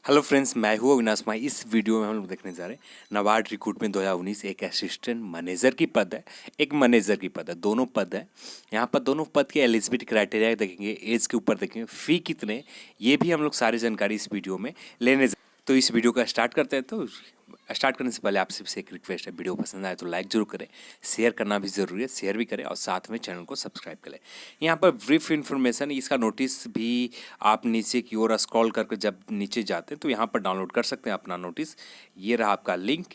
Hello friends, मैं हूँ अविनाश माही। इस वीडियो में हम लोग देखने जा रहे हैं नाबार्ड रिक्रूटमेंट 2019। एक असिस्टेंट मैनेजर की पद है, एक मैनेजर की पद है, दोनों पद है। यहाँ पर दोनों पद के एलिजिबिलिटी क्राइटेरिया देखेंगे, एज के ऊपर देखेंगे, फ़ी कितने, ये भी हम लोग सारी जानकारी इस वीडियो में लेने। तो इस वीडियो का स्टार्ट करते हैं। तो स्टार्ट करने से पहले आपसे एक रिक्वेस्ट है, वीडियो पसंद आए तो लाइक जरूर करें, शेयर करना भी ज़रूरी है, शेयर भी करें और साथ में चैनल को सब्सक्राइब करें। यहाँ पर ब्रीफ इन्फॉर्मेशन, इसका नोटिस भी आप नीचे की ओर स्क्रॉल करके जब नीचे जाते हैं तो यहाँ पर डाउनलोड कर सकते हैं अपना नोटिस। ये रहा आपका लिंक,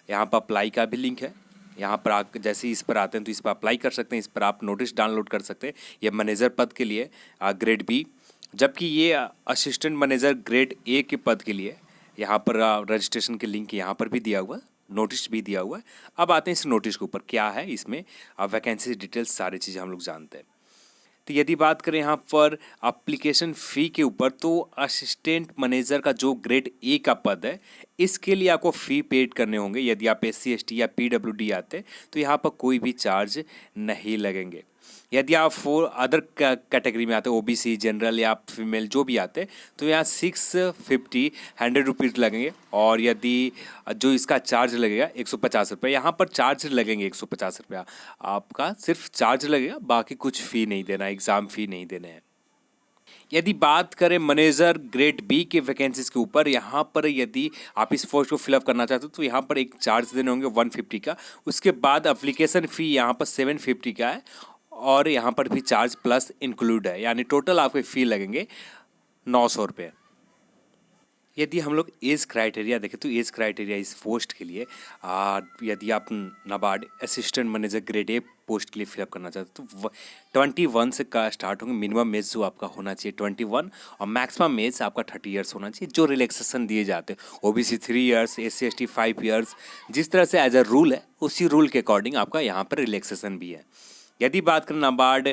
यहाँ पर अप्लाई का भी लिंक है। यहाँ पर आप जैसे इस पर आते हैं तो इस पर अप्लाई कर सकते हैं, इस पर आप नोटिस डाउनलोड कर सकते हैं। ये मैनेजर पद के लिए ग्रेड बी, जबकि ये असिस्टेंट मैनेजर ग्रेड ए के पद के लिए यहाँ पर रजिस्ट्रेशन के लिंक यहाँ पर भी दिया हुआ है, नोटिस भी दिया हुआ है। अब आते हैं इस नोटिस के ऊपर क्या है, इसमें वैकेंसी डिटेल्स सारी चीज़ें हम लोग जानते हैं। तो यदि बात करें यहाँ पर एप्लीकेशन फ़ी के ऊपर, तो असिस्टेंट मैनेजर का जो ग्रेड ए का पद है इसके लिए आपको फ़ी पेड करने होंगे। यदि आप SC ST या PWD आते तो यहाँ पर कोई भी चार्ज नहीं लगेंगे। यदि आप अदर कैटेगरी में आते, OBC, जनरल या फीमेल जो भी आते तो यहाँ 650 100 रुपीज़ लगेंगे। और यदि जो इसका चार्ज लगेगा 150 रुपये, यहाँ पर चार्ज लगेंगे 150 रुपया, आपका सिर्फ चार्ज लगेगा, बाकी कुछ फ़ी नहीं देना, एग्ज़ाम फ़ी नहीं देने हैं। यदि बात करें मैनेजर ग्रेड बी के वैकेंसीज के ऊपर, यहाँ पर यदि आप इस पोस्ट को फिलअप करना चाहते हो तो यहाँ पर एक चार्ज देने होंगे 150 का। उसके बाद एप्लीकेशन फ़ी यहाँ पर 750 का है और यहाँ पर भी चार्ज प्लस इंक्लूड है, यानी टोटल आपके फ़ी लगेंगे 900 रुपये। यदि हम लोग एज क्राइटेरिया देखें तो एज क्राइटेरिया इस पोस्ट के लिए यदि आप NABARD assistant manager grade A post के लिए फिलअप करना चाहते हो तो 21 से का स्टार्ट होंगे। मिनिमम एज जो आपका होना चाहिए 21 और मैक्सिमम एज आपका 30 ईयर्स होना चाहिए। जो रिलैक्सेशन दिए जाते हैं, OBC 3 years, SC ST 5 years, जिस तरह से एज अ रूल है उसी रूल के अकॉर्डिंग आपका यहाँ पर रिलैक्सेशन भी है। यदि बात करें नाबार्ड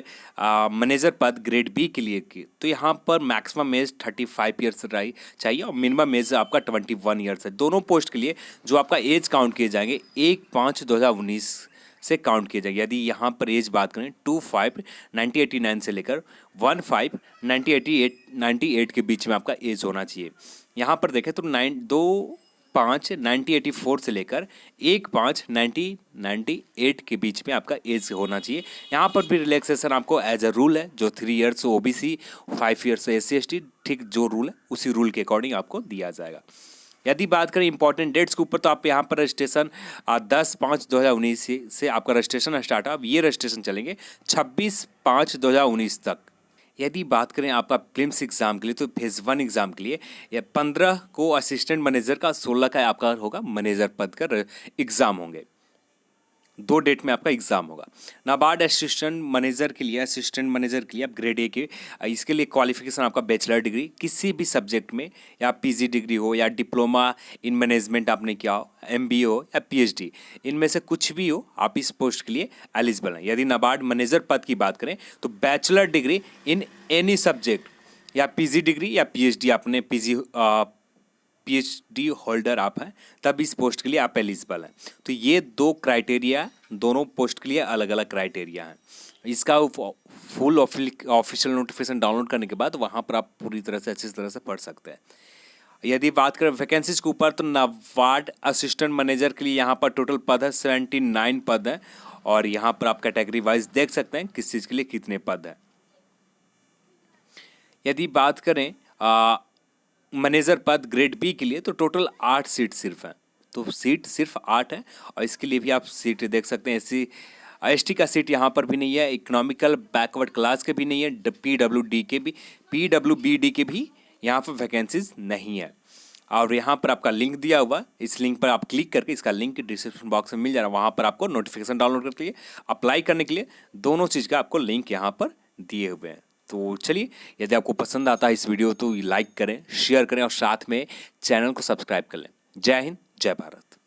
मैनेजर पद ग्रेड बी के लिए की, तो यहाँ पर मैक्सिमम एज 35 ईयर्स रही चाहिए और मिनिमम एज आपका 21 ईयर्स है। दोनों पोस्ट के लिए जो आपका एज काउंट किए जाएंगे 1/5/2019 से काउंट किए जाएंगे। यदि यहाँ पर एज बात करें 25/1989 से लेकर 15/1988 के बीच में आपका एज होना चाहिए। यहाँ पर देखें तो 2/5/1984 से लेकर 1/5/1998 के बीच में आपका एज होना चाहिए। यहाँ पर भी रिलैक्सेशन आपको एज अ रूल है, जो 3 years OBC, 5 years SC ST, ठीक जो रूल है उसी रूल के अकॉर्डिंग आपको दिया जाएगा। यदि बात करें इंपॉर्टेंट डेट्स के ऊपर, तो आप यहाँ पर रजिस्ट्रेशन 10/5/2019 से आपका रजिस्ट्रेशन स्टार्ट है। अब ये रजिस्ट्रेशन चलेंगे 26/5/2019 तक। यदि बात करें आपका प्रीलिम्स एग्जाम के लिए, तो फेज़ 1 एग्जाम के लिए या 15 को असिस्टेंट मैनेजर का, 16 का आपका होगा मैनेजर पद का एग्ज़ाम होंगे। 2 डेट में आपका एग्जाम होगा। नाबार्ड असिस्टेंट मैनेजर के लिए, असिस्टेंट मैनेजर के लिए आप ग्रेड ए के, इसके लिए क्वालिफिकेशन आपका बैचलर डिग्री किसी भी सब्जेक्ट में, या PG डिग्री हो या डिप्लोमा इन मैनेजमेंट आपने किया हो, MBA हो या PhD, इनमें से कुछ भी हो, आप इस पोस्ट के लिए एलिजिबल हैं। यदि नाबार्ड मैनेजर पद की बात करें तो bachelor degree in any subject या PG डिग्री या PhD, आपने PhD होल्डर आप हैं तब इस पोस्ट के लिए आप एलिजिबल हैं। तो ये 2 क्राइटेरिया, दोनों पोस्ट के लिए अलग अलग क्राइटेरिया हैं। इसका फुल ऑफिशियल नोटिफिकेशन डाउनलोड करने के बाद वहाँ पर आप पूरी तरह से अच्छी तरह से पढ़ सकते हैं। यदि बात करें वैकेंसीज के ऊपर, तो नाबार्ड असिस्टेंट मैनेजर के लिए यहाँ पर टोटल पद है 79 पद है और यहाँ पर आप कैटेगरी वाइज देख सकते हैं किस चीज़ के लिए कितने पद हैं। यदि बात करें मैनेजर पद ग्रेड बी के लिए, तो टोटल 8 सीट सिर्फ हैं। तो सीट सिर्फ 8 है और इसके लिए भी आप सीट देख सकते हैं। SC ST का सीट यहाँ पर भी नहीं है, इकोनॉमिकल बैकवर्ड क्लास के भी नहीं है, PWBD के भी यहाँ पर वैकेंसीज नहीं है। और यहाँ पर आपका लिंक दिया हुआ, इस लिंक पर आप क्लिक करके, इसका लिंक डिस्क्रिप्शन बॉक्स में मिल जा रहा है, वहाँ पर आपको नोटिफिकेशन डाउनलोड करके लिए अप्लाई करने के लिए दोनों चीज़ का आपको लिंक यहाँ पर दिए हुए हैं। तो चलिए, यदि आपको पसंद आता है इस वीडियो तो लाइक करें, शेयर करें और साथ में चैनल को सब्सक्राइब कर लें। जय हिंद, जय भारत।